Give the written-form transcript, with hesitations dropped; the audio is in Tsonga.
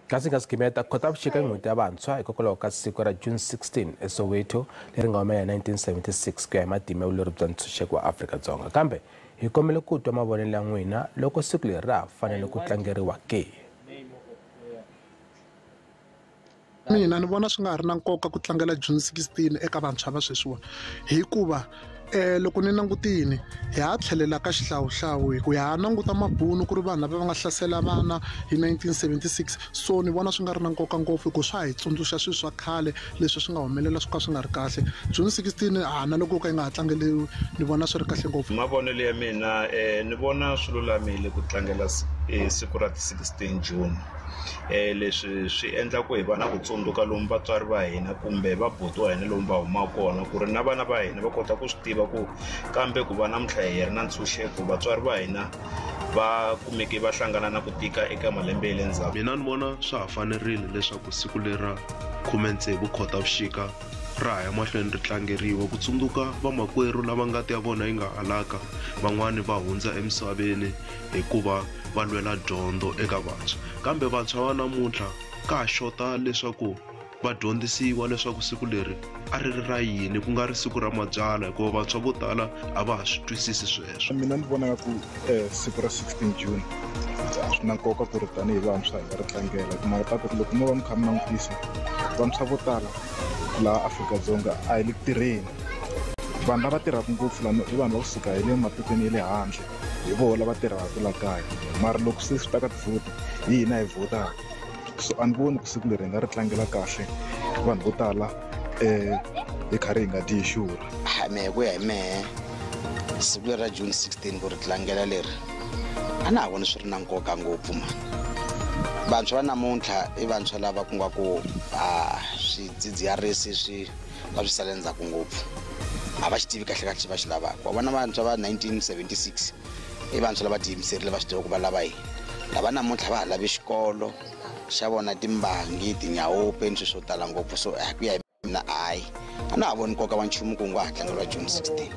kasi nga skimeta kota vuxika n'hweti ya vantshwa hikokwalaho ka siku ra June 16 eSoweto leri nga humela hi 1976 ku ya hi matimu ya vulorhi bya ntshunxeko wa Afrika-Dzonga kambe hi kombele ku twa mavonelo ya n'wina loko siku leri ra ha fanele ku tlangeriwa ke. Mina ni vona swi nga ha ri na nkoka ku tlangela June 16 eka vantshwa va sweswiwa hikuva loko ni langutini hi ha tlhelela ka xihlawuhlawu hi ku ha languta mabunu ku ri vanhu lava va nga hlasela vana hi 1976 so ni vona swi nga ri na nkoka ngopfu hi ku swa hi tsundzuxa swilo swa khale leswi swi nga humelela swo ka swi nga ri kahle. June 16 na loko ka yi nga ha tlangeliwi ni vona swi ri kahle ngopfu. Mavonelo ya mina ni vona swi lulamile ku tlangela siku ra 16 June. Leswi swi endla ku hi va na ku tsundzuka lomu vatswari va hina kumbe va buti wa hina lomu va humaka kona ku ri na vana va hina va kota ku swi tiva ku kambe ku va namuntlha hi ri na ntshunxeko vatswari va hina va kumeke va hlangana na ku tika eka malembe ya le ndzhaku. Mina ni vona swa ha fanerile leswaku siku lera 16 Khotavuxika ra ha ya mahlweni ri tlangeriwa ku tsundzuka vamakwerhu lava ngati ya vona yi nga halaka van'wani va hundza emisaveni hikuva va lwela dyondzo eka vantshwa kambe vantshwa va namuntlha ka ha xota leswaku va dyondzisiwa leswaku siku leri a ri ri ra yini ku nga ri siku ra mabyala hikuva vantshwa vo tala a va ha swi twisisi sweswo. Mina ni vona ku siku ra 16 June swi na nkoka ku ri tanihi vantshwa hi nga ri tlangela hi mhaka ta ku ri loko mo va mi kha mi langutisa vantshwa vo tala laha Afrika-Dzonga a hi le ku tirheni vanhu lava tirhaka ngopfu lama i vanhu va kusuka hi le matikweni ya le handle hi vona lava tirhaka la kaya mara loko se swi ta ka tivhoti hi hina hi vhotaka so a ni voni ku siku leri hi nga ri tlangela kahle vanhu vo tala hi karhi hi nga dyi xurha. Mehe ku ya hi mehe siku leri ra June 16 ku ri tlangela leri a na ha voni swi ri na nkoka ngopfu mani. Vantshwa va namuntlha i vantshwa lava ku nga ku swidzidziharisi swi va swi sale ndzhaku ngopfu a va xi tivi kahle kahle va xi lavaka. Wa vona vantshwa va 1976 i vantshwa lava tiyimiserile va swi tiva ku va lava yini lava namuntlha va ha lavi xikolo xa vona timbangi tinyawope ni swilo swo tala ngopfu so ku ya hi mina a na ha voni nkoka wa nchumu ku nga ha tlangeriwa June 16.